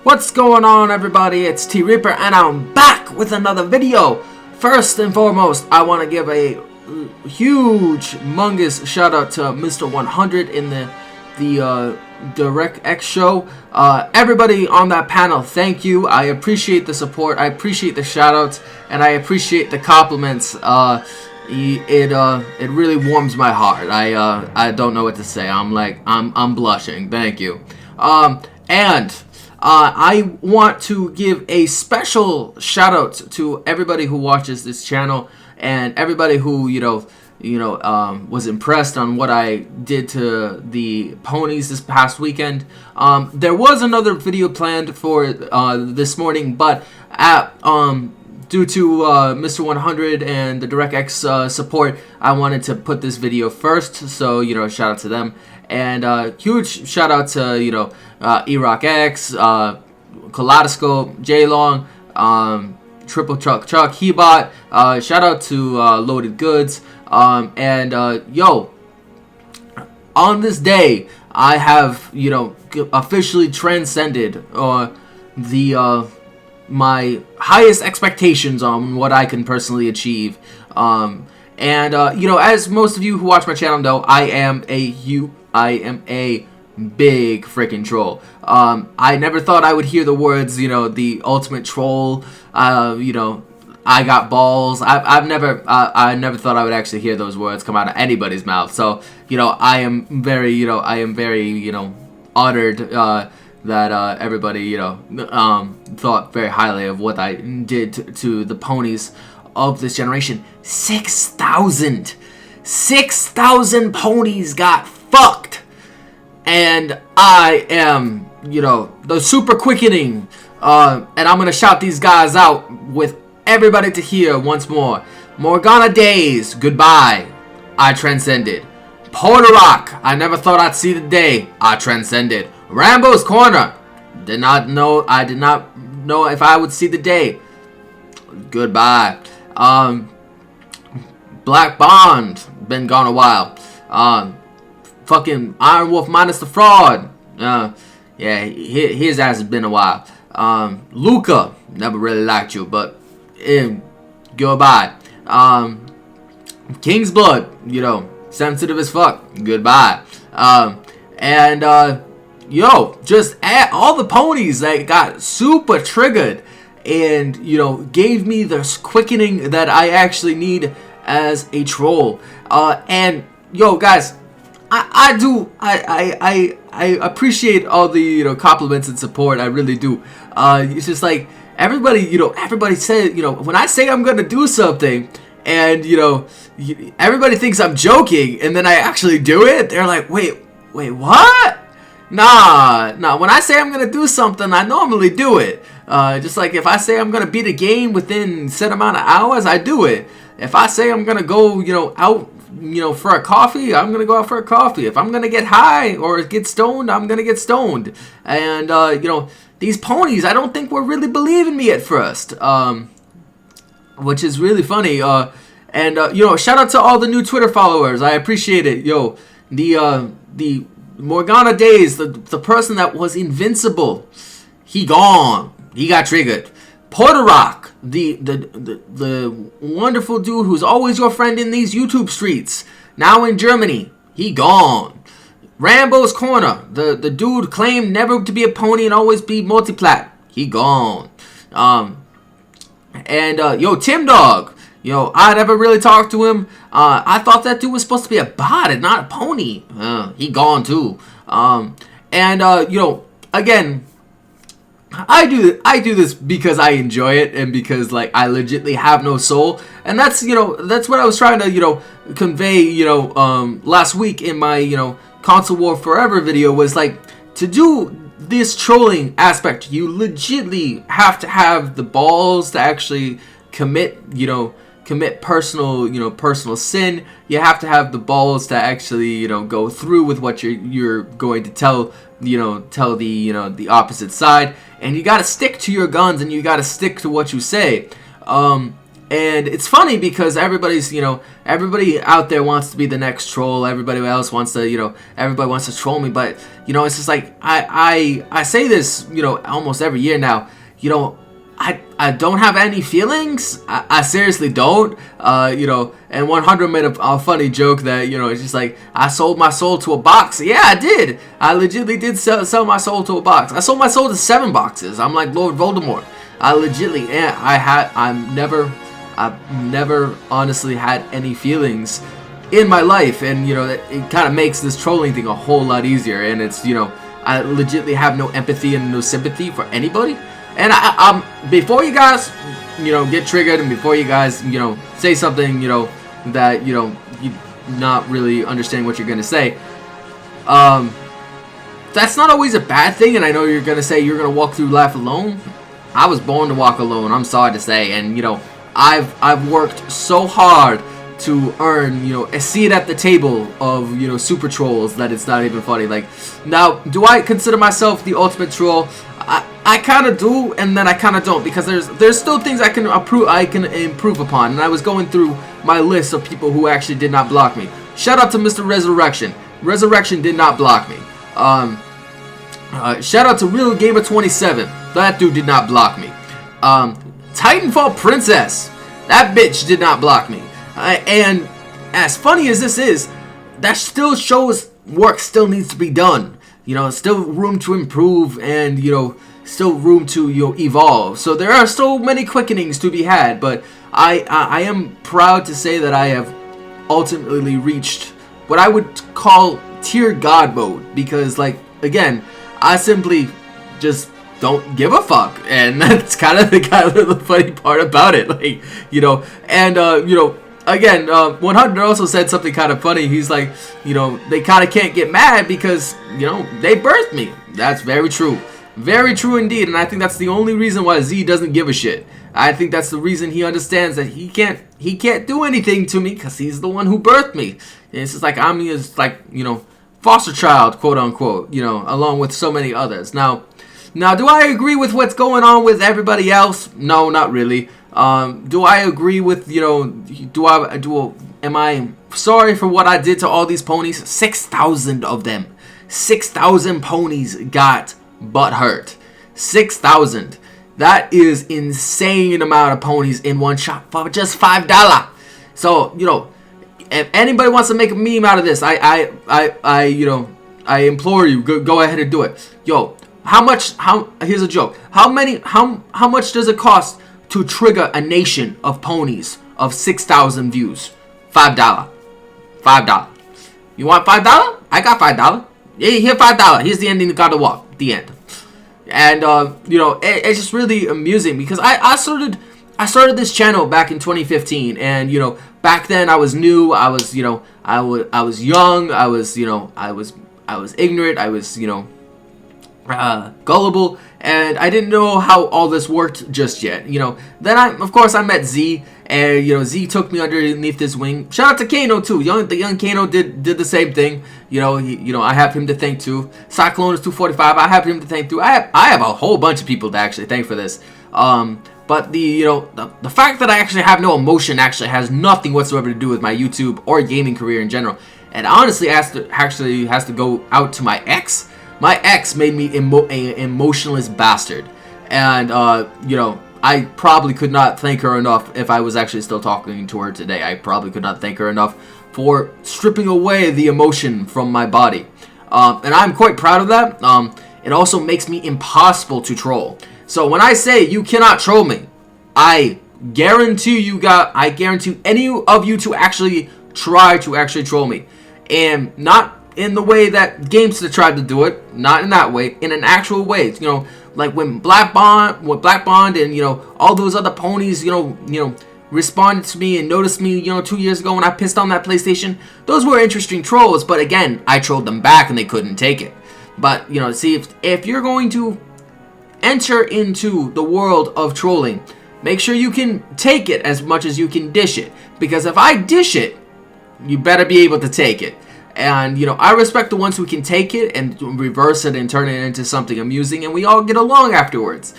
What's going on, everybody? It's T Reaper and I'm back with another video. First and foremost, I want to give a huge humongous shout out to Mr. 100 in the RYDER show. Everybody on that panel, thank you. I appreciate the support, I appreciate the shout outs, and I appreciate the compliments. It really warms my heart. I don't know what to say. I'm blushing. Thank you. I want to give a special shout out to everybody who watches this channel and everybody who was impressed on what I did to the ponies this past weekend. There was another video planned for this morning, but due to Mr. 100 and the DirectX support, I wanted to put this video first. So shout out to them. And huge shout out to EROK X, Kaleidoscope, JLONG, Triple Chuck, Hebot. Shout out to Loaded Goods. Yo, on this day, I have officially transcended my highest expectations on what I can personally achieve. As most of you who watch my channel know, I am a big freaking troll. I never thought I would hear the words, the ultimate troll. I got balls. I never thought I would actually hear those words come out of anybody's mouth. So I am very honored that everybody thought very highly of what I did to the ponies of this generation. 6,000 ponies got fucked, and I am the super quickening, and I'm gonna shout these guys out with everybody to hear once more. Morgana Days, goodbye, I transcended. Porter Rock, I never thought I'd see the day, I transcended. Rambo's Corner, I did not know if I would see the day, goodbye. Black Bond, been gone a while. Fucking Iron Wolf minus the fraud. Yeah, his ass has been a while. Luca, never really liked you, but goodbye. King's Blood, sensitive as fuck, goodbye. Just all the ponies that got super triggered and gave me the quickening that I actually need as a troll. Guys, I appreciate all the compliments and support. I really do. It's just like everybody said, when I say I'm gonna do something and everybody thinks I'm joking and then I actually do it, they're like, wait, what? Nah, when I say I'm gonna do something, I normally do it. Just like if I say I'm gonna beat a game within a set amount of hours, I do it. If I say I'm gonna go, out, for a coffee, I'm gonna go out for a coffee. If I'm gonna get high or get stoned, I'm gonna get stoned. And these ponies, I don't think were really believing me at first, which is really funny. Shout out to all the new Twitter followers. I appreciate it. The Morgana Days, the person that was invincible, he gone. He got triggered. Porter Rock, the wonderful dude who's always your friend in these YouTube streets, now in Germany, he gone. Rambo's Corner, the dude claimed never to be a pony and always be multiplat, he gone. Tim Dog, I never really talked to him. I thought that dude was supposed to be a bot and not a pony. He gone too. Again, I do this because I enjoy it and because I legitimately have no soul, and that's what I was trying to convey last week in my Console War Forever video, was to do this trolling aspect, you legitimately have to have the balls to actually commit personal sin. You have to have the balls to actually go through with what you're going to tell the opposite side, and you got to stick to your guns and you got to stick to what you say. And it's funny because everybody's, everybody out there wants to be the next troll. Everybody else wants to, everybody wants to troll me. But, it's just like, I say this, almost every year now, I don't have any feelings. I seriously don't. And 100 made a funny joke that, it's just like, I sold my soul to a box. Yeah, I did. I legitimately did sell my soul to a box. I sold my soul to 7 boxes. I'm like Lord Voldemort. I legitimately, I've never honestly had any feelings in my life. And, it kind of makes this trolling thing a whole lot easier. And it's, I legitimately have no empathy and no sympathy for anybody. And before you guys, get triggered, and before you guys, say something, that, you're not really understanding what you're going to say, that's not always a bad thing. And I know you're going to say you're going to walk through life alone. I was born to walk alone, I'm sorry to say. And, I've worked so hard to earn, a seat at the table of, super trolls that it's not even funny. Like, now, do I consider myself the ultimate troll? I kind of do, and then I kind of don't, because there's still things I can improve upon. And I was going through my list of people who actually did not block me. Shout out to Mr. Resurrection. Resurrection did not block me. Shout out to Real Gamer 27. That dude did not block me. Titanfall Princess. That bitch did not block me. And as funny as this is, that still shows work still needs to be done. Still room to improve, and, still room to, evolve. So there are so many quickenings to be had, but I am proud to say that I have ultimately reached what I would call tier God mode, because, like, again, I simply just don't give a fuck, and that's kind of the funny part about it, like, and, again, 100 also said something kind of funny. He's like, they kind of can't get mad because, they birthed me. That's very true. Very true indeed. And I think that's the only reason why Z doesn't give a shit. I think that's the reason he understands that he can't do anything to me because he's the one who birthed me. And it's just like, I'm his, like, foster child, quote unquote, along with so many others. Now, do I agree with what's going on with everybody else? No, not really. Do I agree with, am I sorry for what I did to all these ponies? 6,000 of them. 6,000 ponies got butt hurt. 6,000. That is insane amount of ponies in one shot for just $5. So, if anybody wants to make a meme out of this, I implore you, go ahead and do it. Yo, here's a joke. How much does it cost to trigger a nation of ponies of 6,000 views? $5. $5. You want $5? I got $5. Yeah, here $5. Here's the ending of God of War. The end. And it's just really amusing because I started this channel back in 2015, and back then I was new. I was young. I was ignorant. I was gullible, and I didn't know how all this worked just yet. Then I met Z, and Z took me underneath his wing. Shout out to Kano too. The young Kano did the same thing. I have him to thank too. Cyclone is 245. I have him to thank too. I have a whole bunch of people to actually thank for this. But the fact that I actually have no emotion actually has nothing whatsoever to do with my YouTube or gaming career in general. And honestly, has to go out to my ex. My ex made me an emotionless bastard, and I probably could not thank her enough if I was actually still talking to her today. I probably could not thank her enough for stripping away the emotion from my body, and I'm quite proud of that. It also makes me impossible to troll. So when I say you cannot troll me, I guarantee any of you to actually try to actually troll me, and not in the way that Gamester tried to do it, not in that way, in an actual way. Like when Black Bond and all those other ponies, responded to me and noticed me, 2 years ago when I pissed on that PlayStation. Those were interesting trolls, but again, I trolled them back and they couldn't take it. But see, if you're going to enter into the world of trolling, make sure you can take it as much as you can dish it, because if I dish it, you better be able to take it. And, I respect the ones who can take it and reverse it and turn it into something amusing, and we all get along afterwards.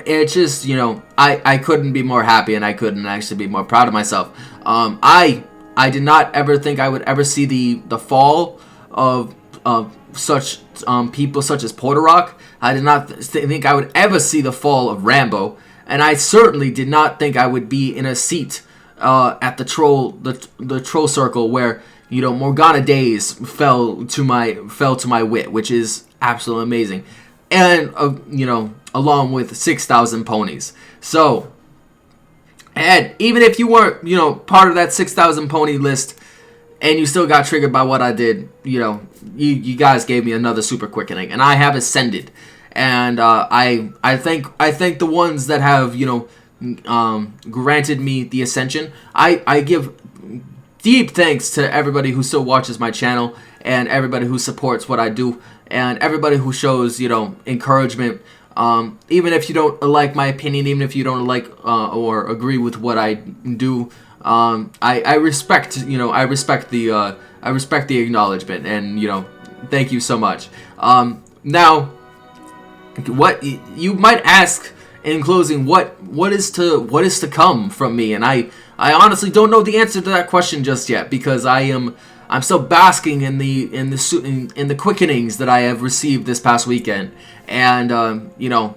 it's just, you know, I couldn't be more happy, and I couldn't actually be more proud of myself. I did not ever think I would ever see the fall of such people such as Porter. I did not think I would ever see the fall of Rambo, and I certainly did not think I would be in a seat at the troll circle where, you know, Morgana Days fell to my wit, which is absolutely amazing, and you know, along with 6,000 ponies. So, and even if you weren't, you know, part of that 6,000 pony list, and you still got triggered by what I did, you know, you guys gave me another super quickening, and I have ascended. And I thank the ones that have, you know, granted me the ascension. I give deep thanks to everybody who still watches my channel, and everybody who supports what I do, and everybody who shows, you know, encouragement. Even if you don't like my opinion, even if you don't like or agree with what I do, I respect, you know, I respect the acknowledgement, and, you know, thank you so much. Now, what you might ask in closing, what is to come from me, and I honestly don't know the answer to that question just yet, because I'm still basking in the quickenings that I have received this past weekend. And you know,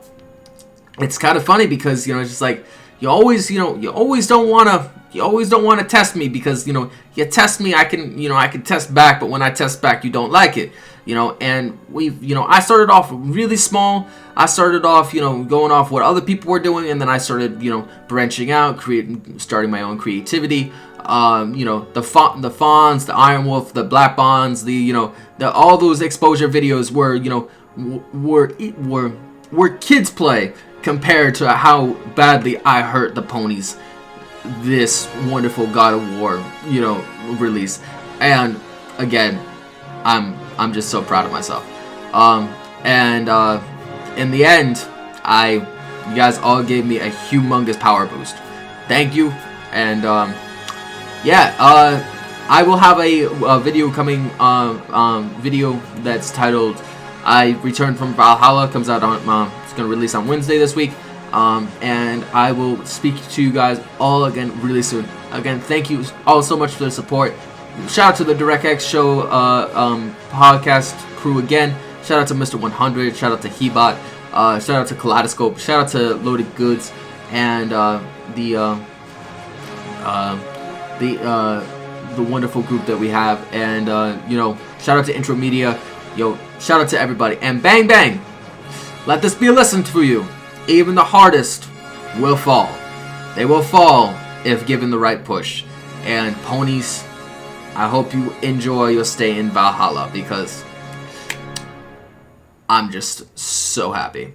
it's kind of funny because, you know, it's just like you always don't want to test me, because, you know, you test me, I can test back, but when I test back, you don't like it, you know. And I started off really small. I started off, you know, going off what other people were doing, and then I started, you know, branching out, starting my own creativity. You know, the Fawns, the Iron Wolf, the Black Bonds, all those exposure videos were, you know, were kids play compared to how badly I hurt the ponies this wonderful God of War, you know, release. And again, I'm just so proud of myself. In the end, you guys all gave me a humongous power boost. Thank you. And yeah, I will have a video coming, video that's titled I Returned from Valhalla. Comes out on, it's going to release on Wednesday this week. And I will speak to you guys all again really soon. Again, thank you all so much for the support. Shout out to the DirectX Show podcast crew again. Shout out to Mr. 100. Shout out to Hebot. Shout out to Kaleidoscope. Shout out to Loaded Goods, and the wonderful group that we have. And you know, shout out to Intro Media. Yo, shout out to everybody. And bang bang, let this be a lesson to you. Even the hardest will fall. They will fall if given the right push. And ponies, I hope you enjoy your stay in Valhalla, because I'm just so happy.